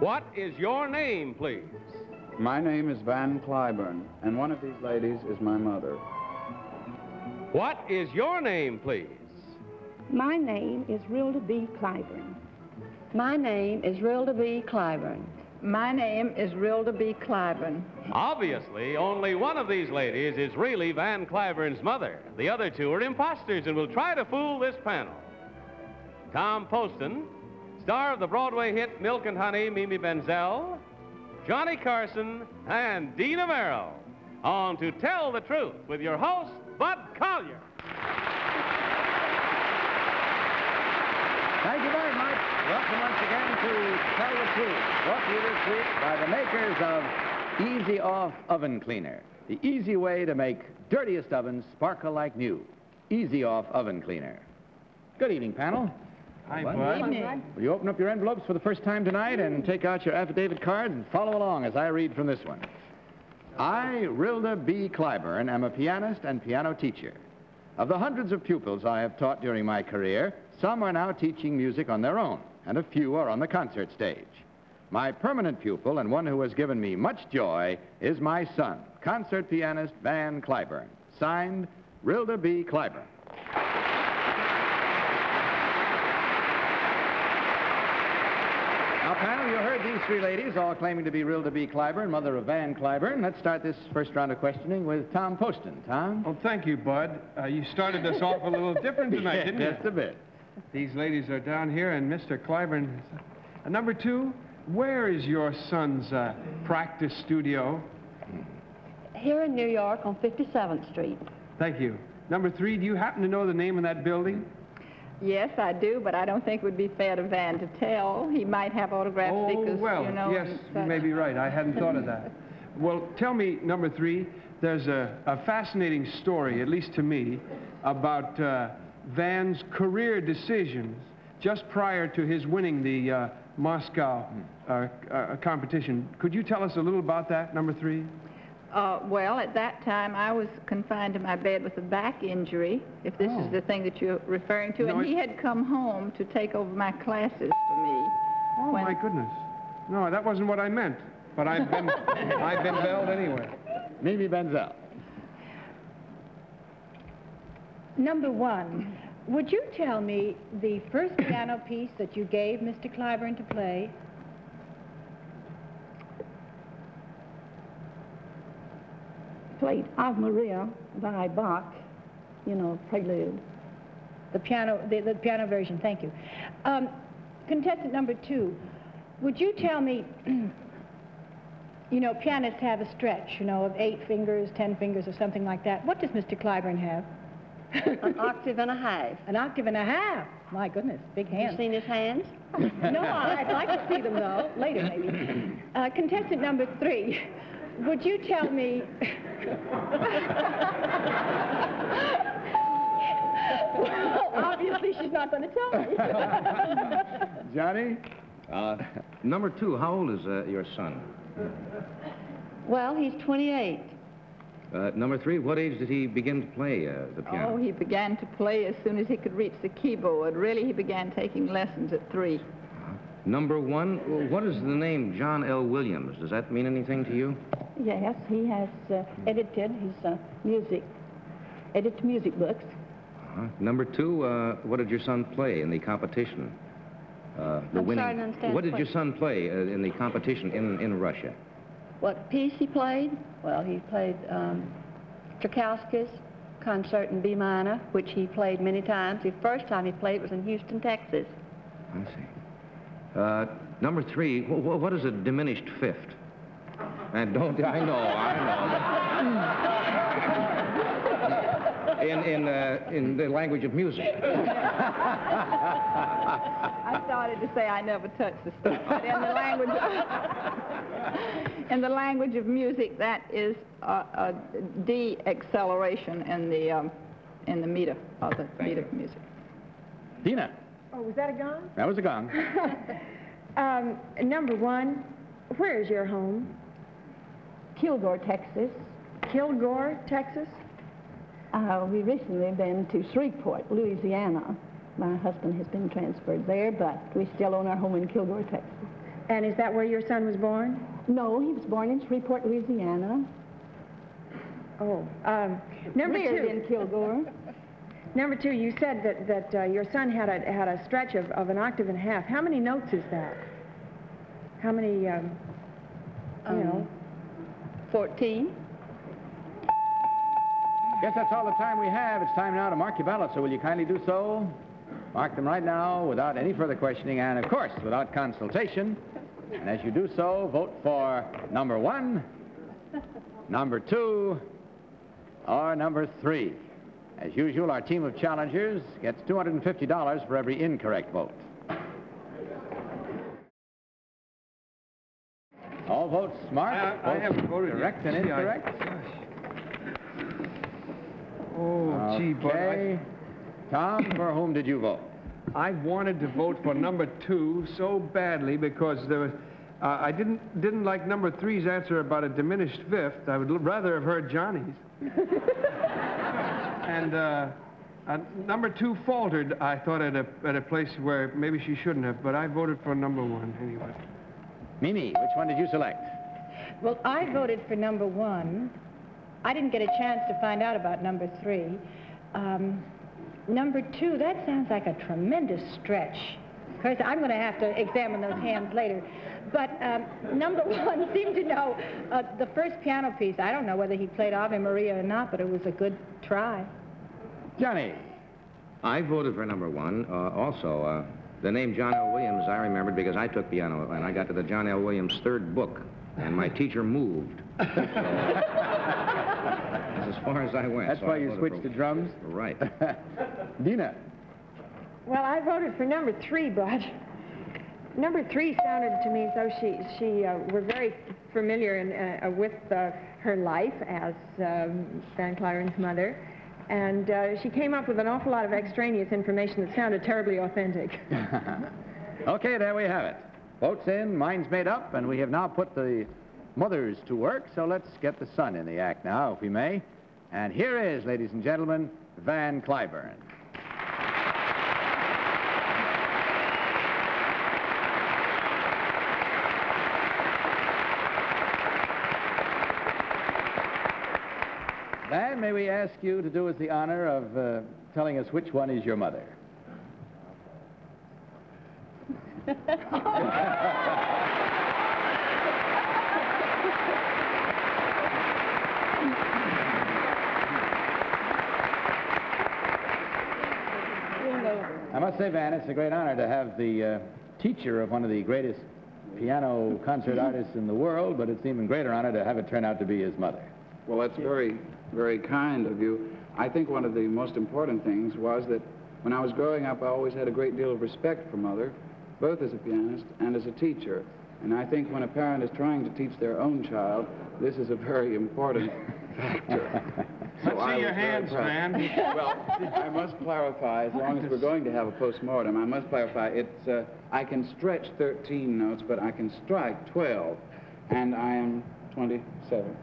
What is your name, please? My name is Van Cliburn, and one of these ladies is my mother. What is your name, please? My name is Rilda B. Cliburn. My name is Rilda B. Cliburn. My name is Rilda B. Cliburn. Obviously, only one of these ladies is really Van Cliburn's mother. The other two are imposters and will try to fool this panel. Tom Poston, star of the Broadway hit Milk and Honey, Mimi Benzel, Johnny Carson, and Dina Merrill, on To Tell the Truth with your host, Bud Collier. Thank you very much. Welcome once again to Tell the Truth, brought to you this week by the makers of Easy Off Oven Cleaner, the easy way to make dirtiest ovens sparkle like new. Easy Off Oven Cleaner. Good evening, panel. Hi, Bud. Bud. Good evening. Will you open up your envelopes for the first time tonight and take out your affidavit cards and follow along as I read from this one? I, Rilda B. Cliburn, am a pianist and piano teacher. Of the hundreds of pupils I have taught during my career, some are now teaching music on their own, and a few are on the concert stage. My permanent pupil, and one who has given me much joy, is my son, concert pianist Van Cliburn. Signed, Rilda B. Cliburn. Now, panel, you heard these three ladies, all claiming to be Rilda B. Cliburn, mother of Van Cliburn. Let's start this first round of questioning with Tom Poston. Tom? Oh, thank you, Bud. You started us off a little different tonight, didn't you? Just a bit. These ladies are down here, and Mr. Cliburn. Number two, where is your son's practice studio? Here in New York on 57th Street. Thank you. Number three, do you happen to know the name of that building? Yes, I do, but I don't think it would be fair to Van to tell. He might have autograph stickers, well, you know. yes, you may be right. I hadn't thought of that. Well, tell me, number three, there's a fascinating story, at least to me, about Van's career decisions just prior to his winning the Moscow competition. Could you tell us a little about that, number three? Well, at that time, I was confined to my bed with a back injury, if this is the thing that you're referring to, No, and he had come home to take over my classes for me. Oh, my goodness. No, that wasn't what I meant, but I've been belled anyway. Mimi Benzel. Number one, would you tell me the first piano piece that you gave Mr. Cliburn to play? Played Ave Maria by Bach, you know, prelude. The piano version, thank you. Contestant number two, would you tell me, you know, pianists have a stretch, you know, of 8 fingers, 10 fingers, or something like that. What does Mr. Cliburn have? An octave and a half. An octave and a half. My goodness, big hands. You seen his hands? No, I'd like to see them, though, later maybe. Contestant number three, would you tell me... Well, obviously she's not going to tell me. Johnny? Number two, how old is your son? Well, he's 28. Number three, what age did he begin to play the piano? Oh, he began to play as soon as he could reach the keyboard. Really, he began taking lessons at 3. Number one, what is the name John L. Williams? Does that mean anything to you? Yes, he has edited his music books. Number two, what did your son play in the competition? I'm sorry, I don't understand What the did your son play in the competition in Russia? What piece he played? Well, he played Tchaikovsky's concert in B minor, which he played many times. The first time he played was in Houston, Texas. I see. Number three, what is a diminished fifth? And don't, I know. In the language of music. I started to say I never touched the stuff, but in the language of music, that is a de-acceleration in the meter of the meter of music. Dina. Oh, was that a gong? That was a gong. Number one, where is your home? Kilgore, Texas. Kilgore, Texas? We recently been to Shreveport, Louisiana. My husband has been transferred there, but we still own our home in Kilgore, Texas. And is that where your son was born? No, he was born in Shreveport, Louisiana. Oh, number Reared two. in Kilgore. Number two, you said that your son had a stretch of an octave and a half. How many notes is that? How many, you know? 14. Guess that's all the time we have. It's time now to mark your ballots, so will you kindly do so? Mark them right now without any further questioning and, of course, without consultation. And as you do so, vote for number 1, number 2, or number 3. As usual, our team of challengers gets $250 for every incorrect vote. All votes marked. I haven't voted yet. Correct and incorrect. Oh, gee, but Okay. Tom, for whom did you vote? I wanted to vote for number 2 so badly because there was, I didn't like number 3's answer about a diminished fifth. I would rather have heard Johnny's. And number 2 faltered, I thought, at a place where maybe she shouldn't have, but I voted for number 1 anyway. Mimi, which one did you select? Well, I voted for number 1. I didn't get a chance to find out about number 3. Number 2, that sounds like a tremendous stretch. Of course, I'm going to have to examine those hands later. But number 1 seemed to know the first piano piece. I don't know whether he played Ave Maria or not, but it was a good try. Johnny. I voted for number 1. Also, the name John L. Williams I remembered because I took piano, and I got to the John L. Williams' 3rd book, and my teacher moved. So, that's as far as I went. That's so why I you voted switched for... to drums? Right. Dina. Well, I voted for number 3, but number 3 sounded to me as though she were very familiar with her life as Van Cliburn's mother. And she came up with an awful lot of extraneous information that sounded terribly authentic. Okay, there we have it. Votes in, minds made up, and we have now put the mothers to work, so let's get the son in the act now, if we may. And here is, ladies and gentlemen, Van Cliburn. Van, may we ask you to do us the honor of telling us which one is your mother? I must say, Van, it's a great honor to have the teacher of one of the greatest piano concert artists in the world, but it's an even greater honor to have it turn out to be his mother. Well, that's very, very kind of you. I think one of the most important things was that when I was growing up, I always had a great deal of respect for Mother, both as a pianist and as a teacher. And I think when a parent is trying to teach their own child, this is a very important factor. Let's see your hands, Van. Well, I must clarify, as long as we're going to have a postmortem, I must clarify, it's, I can stretch 13 notes, but I can strike 12, and I am 27.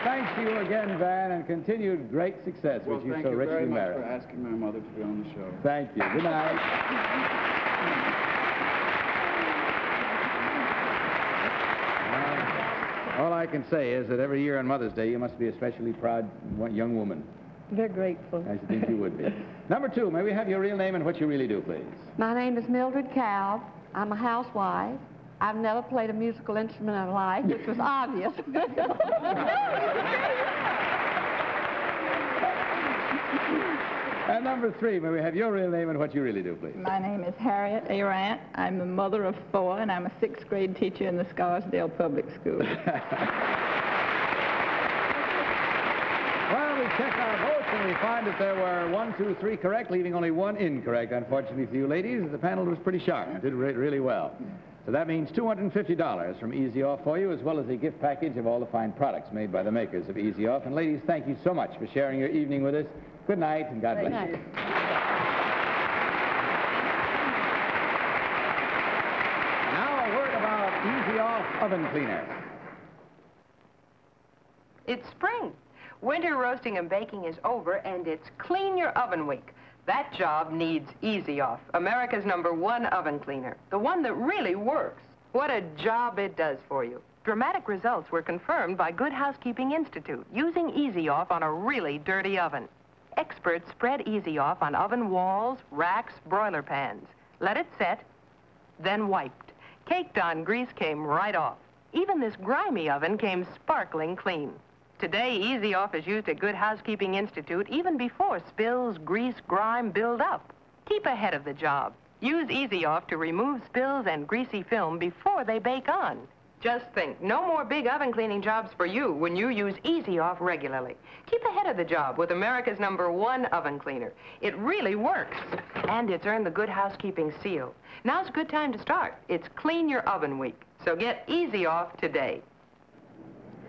Thanks to you again, Van, and continued great success, which you so richly merit. Thank you very much for asking my mother to be on the show. Thank you. Good night. All I can say is that every year on Mother's Day, you must be a especially proud young woman. They're grateful. I should think you would be. Number 2, may we have your real name and what you really do, please? My name is Mildred Cow. I'm a housewife. I've never played a musical instrument in my life, which was obvious. And number 3, may we have your real name and what you really do, please? My name is Harriet Arant. I'm the mother of 4, and I'm a 6th grade teacher in the Scarsdale Public School. Well, we checked our votes and we find that there were 1, 2, 3 correct, leaving only 1 incorrect. Unfortunately for you ladies, the panel was pretty sharp. It did really well. So that means $250 from Easy Off for you, as well as a gift package of all the fine products made by the makers of Easy Off. And ladies, thank you so much for sharing your evening with us. Good night, and God bless you. Now a word about Easy Off oven cleaner. It's spring. Winter roasting and baking is over, and it's Clean Your Oven Week. That job needs Easy Off, America's #1 oven cleaner, the one that really works. What a job it does for you. Dramatic results were confirmed by Good Housekeeping Institute using Easy Off on a really dirty oven. Experts spread Easy Off on oven walls, racks, broiler pans. Let it set, then wiped. Caked-on grease came right off. Even this grimy oven came sparkling clean. Today, Easy Off is used at Good Housekeeping Institute even before spills, grease, grime build up. Keep ahead of the job. Use Easy Off to remove spills and greasy film before they bake on. Just think, no more big oven cleaning jobs for you when you use Easy Off regularly. Keep ahead of the job with America's #1 oven cleaner. It really works, and it's earned the Good Housekeeping seal. Now's a good time to start. It's Clean Your Oven Week, so get Easy Off today.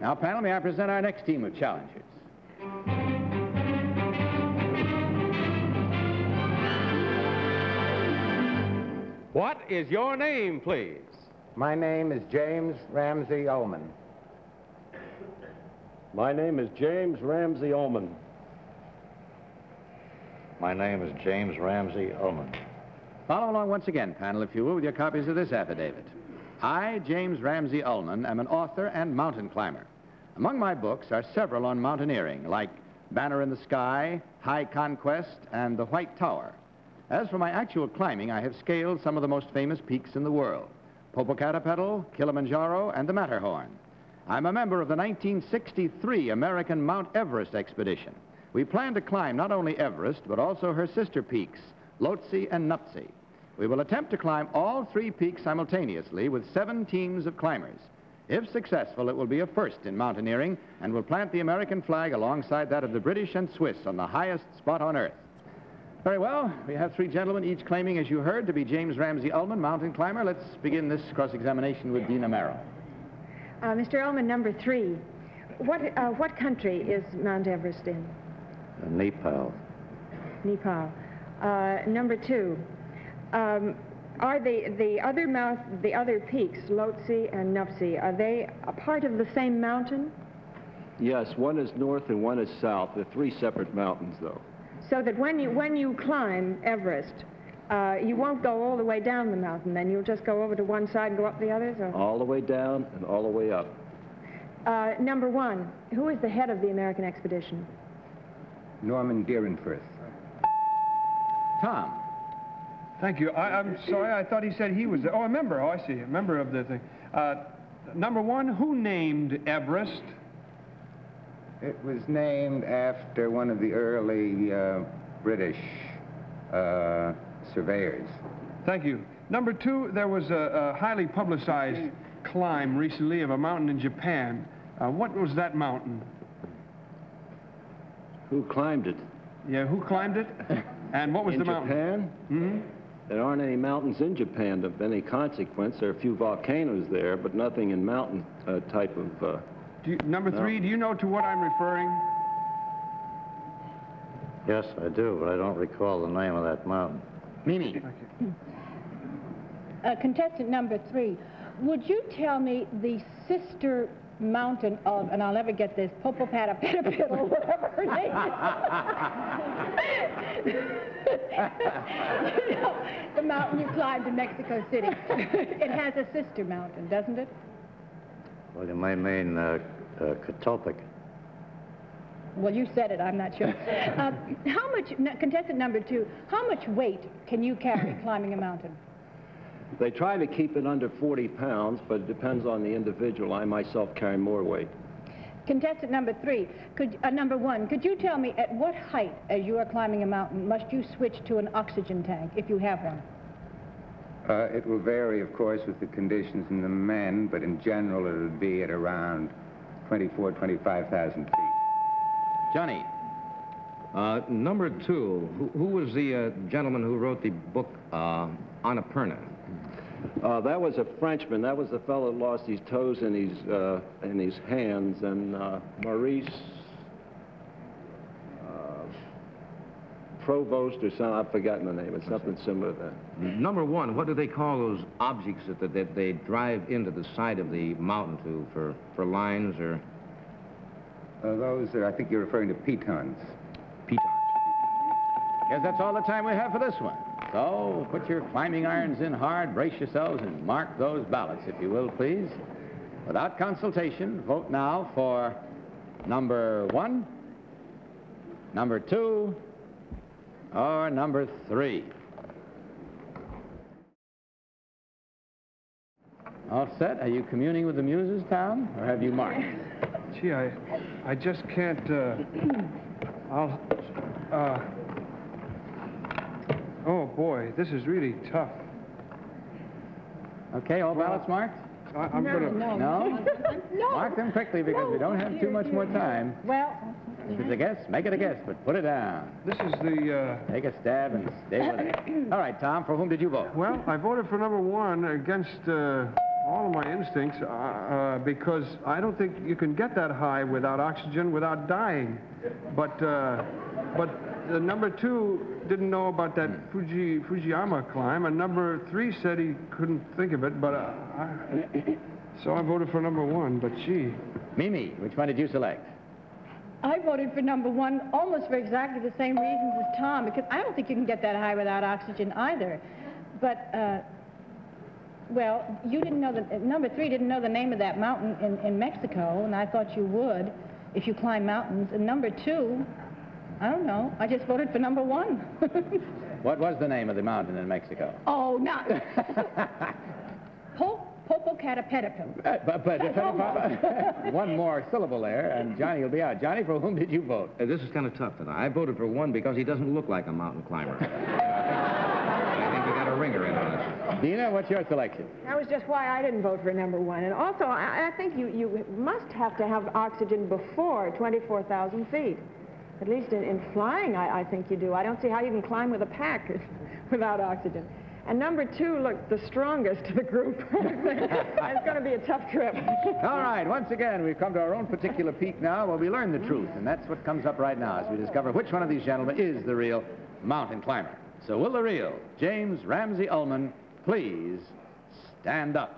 Now, panel, may I present our next team of challengers? What is your name, please? My name is James Ramsey Ullman. My name is James Ramsey Ullman. My name is James Ramsey Ullman. Follow along once again, panel, if you will, with your copies of this affidavit. I, James Ramsey Ullman, am an author and mountain climber. Among my books are several on mountaineering, like Banner in the Sky, High Conquest, and The White Tower. As for my actual climbing, I have scaled some of the most famous peaks in the world: Popocatépetl, Kilimanjaro, and the Matterhorn. I'm a member of the 1963 American Mount Everest expedition. We plan to climb not only Everest, but also her sister peaks, Lhotse and Nuptse. We will attempt to climb all 3 peaks simultaneously with 7 teams of climbers. If successful, it will be a first in mountaineering and will plant the American flag alongside that of the British and Swiss on the highest spot on Earth. Very well, we have 3 gentlemen, each claiming, as you heard, to be James Ramsey Ullman, mountain climber. Let's begin this cross-examination with Dina Merrill. Mr. Ullman, #3. What country is Mount Everest in? Nepal. Nepal. #2. Are the other peaks, Lhotse and Nuptse, are they a part of the same mountain? Yes, one is north and one is south. They're 3 separate mountains, though. So that when you climb Everest, you won't go all the way down the mountain, then you'll just go over to one side and go up the others? Or? All the way down and all the way up. #1, who is the head of the American expedition? Norman Deerenfirth. Tom. Thank you. I'm sorry, I thought he said he was... Oh, a member. Oh, I see. A member of the thing. #1, who named Everest? It was named after one of the early British surveyors. Thank you. #2, there was a highly publicized climb recently of a mountain in Japan. What was that mountain? Who climbed it? Yeah, who climbed it? And what was the mountain? Japan? Mm-hmm. There aren't any mountains in Japan of any consequence. There are a few volcanoes there, but nothing in mountain type of... #3, do you know to what I'm referring? Yes, I do, but I don't recall the name of that mountain. Mimi. Contestant #3, would you tell me the sister mountain of, and I'll never get this, Popocatépetl, or whatever her name is. You know, the mountain you climbed in Mexico City. It has a sister mountain, doesn't it? Well, you may mean Cotopaxi. Well, you said it, I'm not sure. How much, contestant #2, how much weight can you carry climbing a mountain? They try to keep it under 40 pounds, but it depends on the individual. I myself carry more weight. Contestant #3, #1, could you tell me at what height, as you are climbing a mountain, must you switch to an oxygen tank, if you have one? It will vary, of course, with the conditions in the men, but in general it would be at around 25,000 feet. Johnny. #2, who was the gentleman who wrote the book Annapurna? That was a Frenchman. That was the fellow that lost his toes and his hands, and Maurice Provost or something. I've forgotten the name. It's something similar to that. #1, what do they call those objects that they drive into the side of the mountain for lines or... Those are, I think you're referring to pitons. Guess that's all the time we have for this one. So put your climbing irons in hard, brace yourselves, and mark those ballots, if you will, please. Without consultation, vote now for number 1, number 2, or number 3. All set? Are you communing with the muses, Tom, or have you marked? Gee, I just can't, oh boy, this is really tough. Okay, all ballots marked? I'm gonna... No? No. Mark them quickly because we don't have too much more time. Well, If it's a guess, make it a guess, but put it down. This is the, Take a stab and stay with it. All right, Tom, for whom did you vote? Well, I voted for number 1 against all of my instincts because I don't think you can get that high without oxygen without dying. But the number 2 didn't know about that Fujiyama climb, and number 3 said he couldn't think of it, but so I voted for number 1, but gee. Mimi, which one did you select? I voted for number 1 almost for exactly the same reasons as Tom, because I don't think you can get that high without oxygen either. But, well, you didn't know number 3 didn't know the name of that mountain in Mexico, and I thought you would if you climb mountains. And number 2, I don't know. I just voted for number 1. What was the name of the mountain in Mexico? Oh, not. Popocatépetl. But one more syllable there, and Johnny will be out. Johnny, for whom did you vote? This is kind of tough tonight. I voted for 1 because he doesn't look like a mountain climber. I think we got a ringer in on us. Dina, what's your selection? That was just why I didn't vote for number 1. And also, I think you must have to have oxygen before 24,000 feet. At least in flying, I think you do. I don't see how you can climb with a pack without oxygen. And number 2 looked the strongest of the group. It's going to be a tough trip. All right, once again, we've come to our own particular peak now where we learn the truth, and that's what comes up right now as we discover which one of these gentlemen is the real mountain climber. So will the real James Ramsey Ullman please stand up?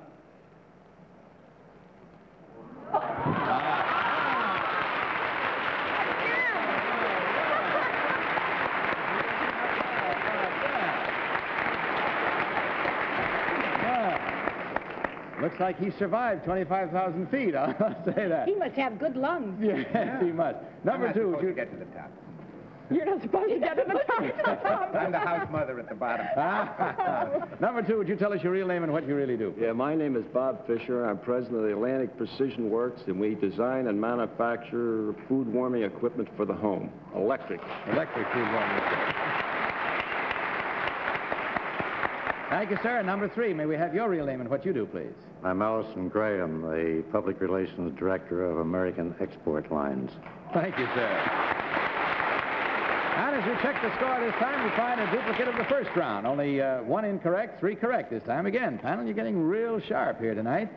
Looks like he survived 25,000 feet, I'll say that. He must have good lungs. Yes, he must. Number 2, you get to the top. You're not supposed to get to the top. I'm the house mother at the bottom. Number 2, would you tell us your real name and what you really do? Yeah, my name is Bob Fisher. I'm president of the Atlantic Precision Works, and we design and manufacture food warming equipment for the home. Electric food warming equipment. Thank you, sir. And number 3, may we have your real name and what you do, please? I'm Allison Graham, the Public Relations Director of American Export Lines. Thank you, sir. And as we check the score this time, we find a duplicate of the first round. Only 1 incorrect, 3 correct this time. Again, panel, you're getting real sharp here tonight.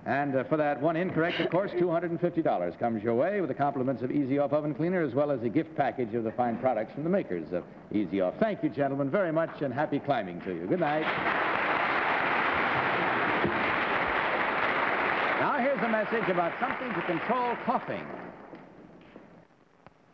And for that 1 incorrect, of course, $250 comes your way with the compliments of Easy Off Oven Cleaner as well as a gift package of the fine products from the makers of Easy Off. Thank you, gentlemen, very much, and happy climbing to you. Good night. Now here's a message about something to control coughing.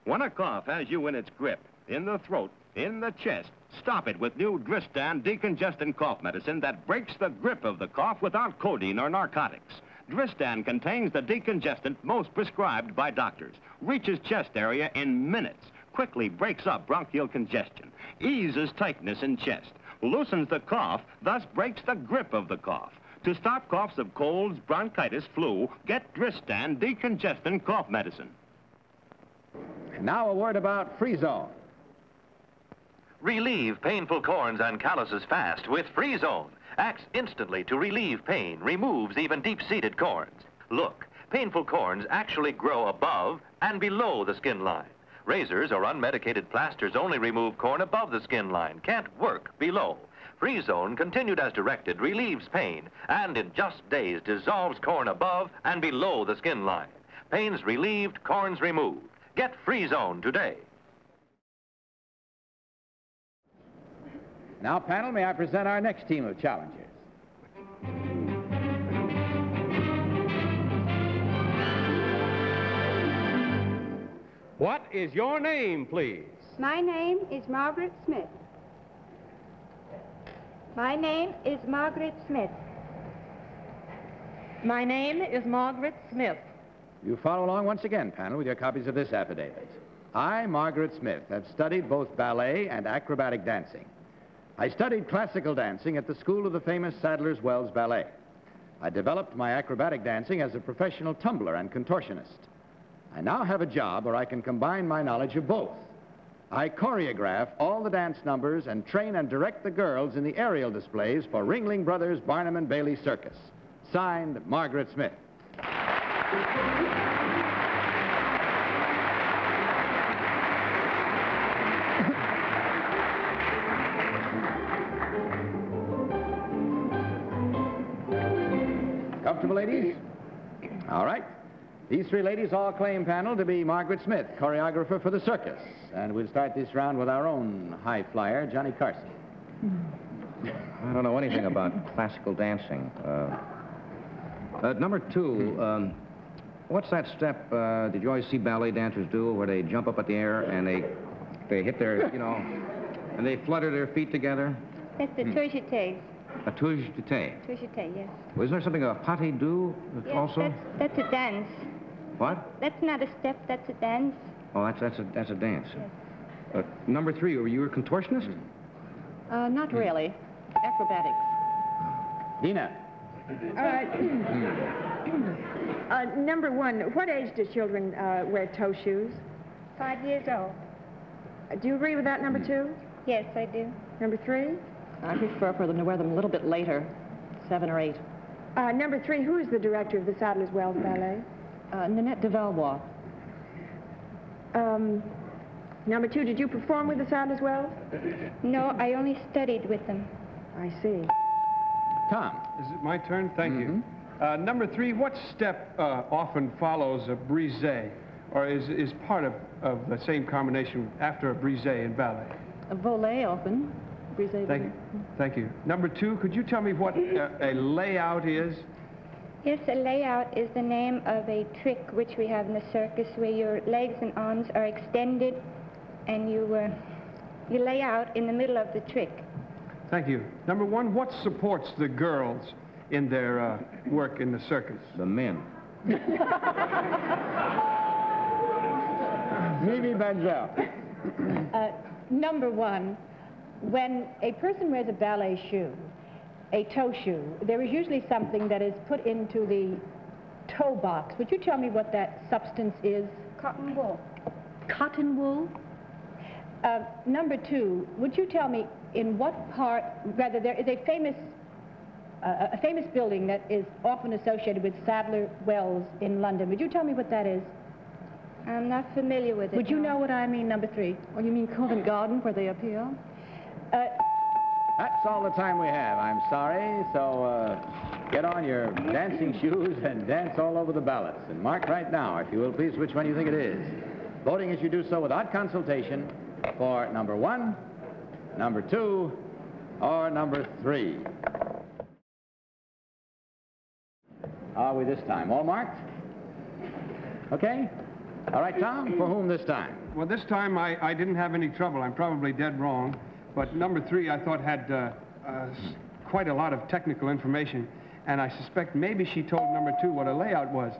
When a cough has you in its grip, in the throat, in the chest, stop it with new Dristan decongestant cough medicine that breaks the grip of the cough without codeine or narcotics. Dristan contains the decongestant most prescribed by doctors, reaches chest area in minutes, quickly breaks up bronchial congestion, eases tightness in chest, loosens the cough, thus breaks the grip of the cough. To stop coughs of colds, bronchitis, flu, get Dristan decongestant cough medicine. And now a word about Freezone. Relieve painful corns and calluses fast with Freezone. Acts instantly to relieve pain, removes even deep-seated corns. Look, painful corns actually grow above and below the skin line. Razors or unmedicated plasters only remove corn above the skin line, can't work below. Freezone, continued as directed, relieves pain and in just days dissolves corn above and below the skin line. Pains relieved, corns removed. Get Freezone today. Now, panel, may I present our next team of challengers. What is your name, please? My name is Margaret Smith. My name is Margaret Smith. My name is Margaret Smith. You follow along once again, panel, with your copies of this affidavit. I, Margaret Smith, have studied both ballet and acrobatic dancing. I studied classical dancing at the school of the famous Sadler's Wells Ballet. I developed my acrobatic dancing as a professional tumbler and contortionist. I now have a job where I can combine my knowledge of both. I choreograph all the dance numbers and train and direct the girls in the aerial displays for Ringling Brothers Barnum and Bailey Circus. Signed, Margaret Smith. Comfortable, ladies? All right. These three ladies all claim, panel, to be Margaret Smith, choreographer for the circus. And we'll start this round with our own high flyer, Johnny Carson. I don't know anything about classical dancing. Number 2, what's that step did you always see ballet dancers do where they jump up at the air and they hit their, you know, and they flutter their feet together? That's the touche-tete. A touche-tete. Touche-tete, yes. Was there something, a pas de deux Yes, also? that's a dance. What? That's not a step, that's a dance. Oh, that's a dance. Yes. Number 3, were you a contortionist? Not really. Acrobatics. Dina. Number 1, what age do children wear toe shoes? 5 years old. Do you agree with that, number 2? Yes, I do. Number 3? I prefer for them to wear them a little bit later, 7 or 8. Number 3, who is the director of the Sadler's Wells Ballet? Nanette de Valois. Number 2, did you perform with the Sadler's Wells? No, I only studied with them. I see. Tom. Is it my turn? Thank you. Number 3, what step often follows a brisé, or is part of the same combination after a brisé in ballet? A volet often. Brisé. Thank you. Number 2, could you tell me what a layout is? Yes, a layout is the name of a trick which we have in the circus where your legs and arms are extended and you lay out in the middle of the trick. Thank you. Number 1, what supports the girls in their work in the circus? The men. Mimi Benzel. Number 1, when a person wears a ballet shoe, a toe shoe, there is usually something that is put into the toe box. Would you tell me what that substance is? Cotton wool. Cotton wool? Number 2, would you tell me in what part, rather there is a famous building that is often associated with Sadler Wells in London. Would you tell me what that is? I'm not familiar with it. Would you know what I mean, number 3? Oh, you mean Covent Garden where they appear? That's all the time we have. I'm sorry. So get on your dancing shoes and dance all over the ballots. And mark right now, if you will, please, which one you think it is. Voting as you do so without consultation for number 1, number 2, or number 3. How are we this time? All marked? Okay. All right, Tom, for whom this time? Well, this time I didn't have any trouble. I'm probably dead wrong. But number 3, I thought, had quite a lot of technical information. And I suspect maybe she told number 2 what a layout was.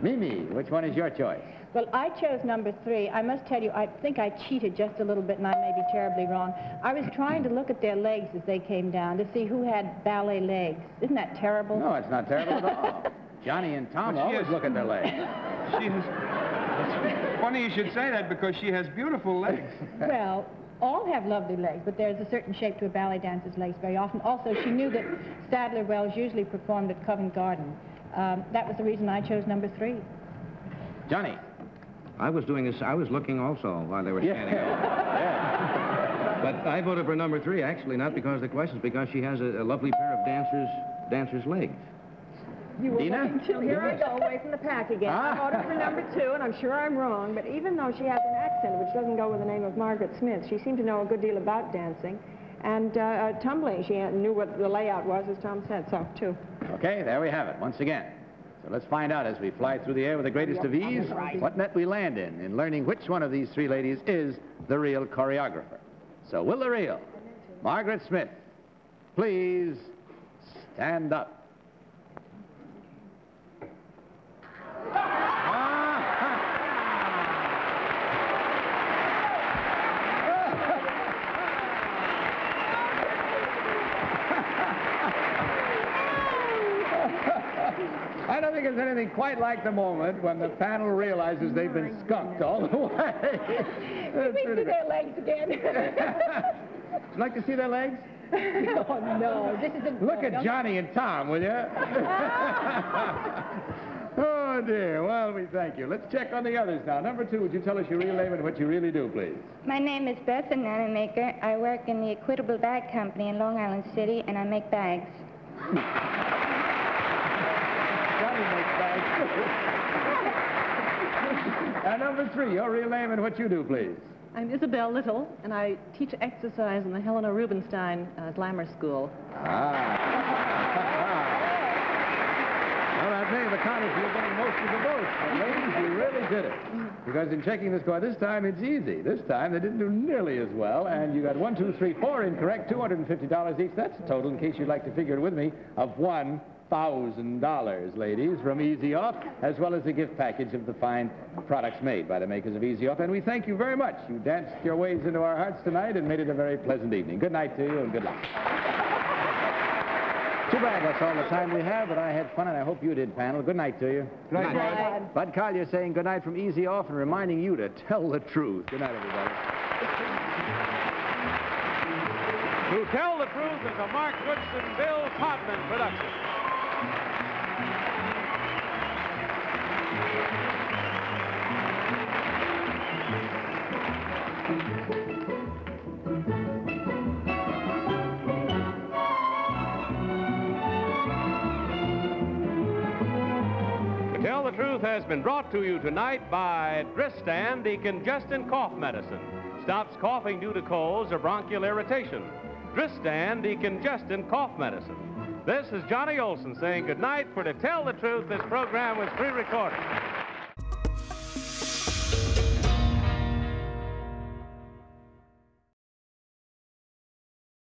Mimi, which one is your choice? Well, I chose number 3. I must tell you, I think I cheated just a little bit, and I may be terribly wrong. I was trying to look at their legs as they came down to see who had ballet legs. Isn't that terrible? No, it's not terrible at all. Johnny and Tom always look at their legs. It's funny you should say that because she has beautiful legs. Well, all have lovely legs, but there's a certain shape to a ballet dancer's legs very often. Also, she knew that Sadler Wells usually performed at Covent Garden. That was the reason I chose number 3. Johnny. I was doing this. I was looking also while they were standing up. But I voted for number 3, actually, not because of the questions, because she has a lovely pair of dancer's legs. You were Dina? Here I go, away from the pack again. I voted for number 2, and I'm sure I'm wrong, but even though she has an accent which doesn't go with the name of Margaret Smith, she seemed to know a good deal about dancing. And tumbling, she knew what the layout was, as Tom said, so 2. Okay, there we have it. Once again, So let's find out as we fly through the air with the greatest of ease what net we land in learning which one of these three ladies is the real choreographer. So will the real Margaret Smith please stand up? I don't think there's anything quite like the moment when the panel realizes they've been skunked all the way. Can we see their legs again? Would you like to see their legs? Oh, no. This isn't... Look at Johnny and Tom, will you? Oh, dear. Well, we thank you. Let's check on the others now. Number 2, would you tell us your real name and what you really do, please? My name is Beth, a nana maker. I work in the Equitable Bag Company in Long Island City, and I make bags. Johnny makes bags. Number 3, your real name and what you do, please. I'm Isabel Little, and I teach exercise in the Helena Rubinstein Glamour School. Well, that may have accounted for you getting most of the votes. But ladies, you really did it. Because in checking the score this time, it's easy. This time, they didn't do nearly as well, and you got 1, 2, 3, 4 incorrect, $250 each. That's a total, in case you'd like to figure it with me, of $1,000, ladies, from Easy Off, as well as a gift package of the fine products made by the makers of Easy Off. And we thank you very much. You danced your ways into our hearts tonight and made it a very pleasant evening. Good night to you, and good luck. Too bad that's all the time we have, but I had fun, and I hope you did, panel. Good night to you. Good night. Bud Collier saying good night from Easy Off and reminding you to tell the truth. Good night, everybody. To Tell the Truth is a Mark Goodson, Bill Todman production. To Tell the Truth has been brought to you tonight by Dristan Decongestant Cough Medicine. Stops coughing due to colds or bronchial irritation. Dristan Decongestant Cough Medicine. This is Johnny Olson saying good night. For To Tell the Truth, this program was pre-recorded.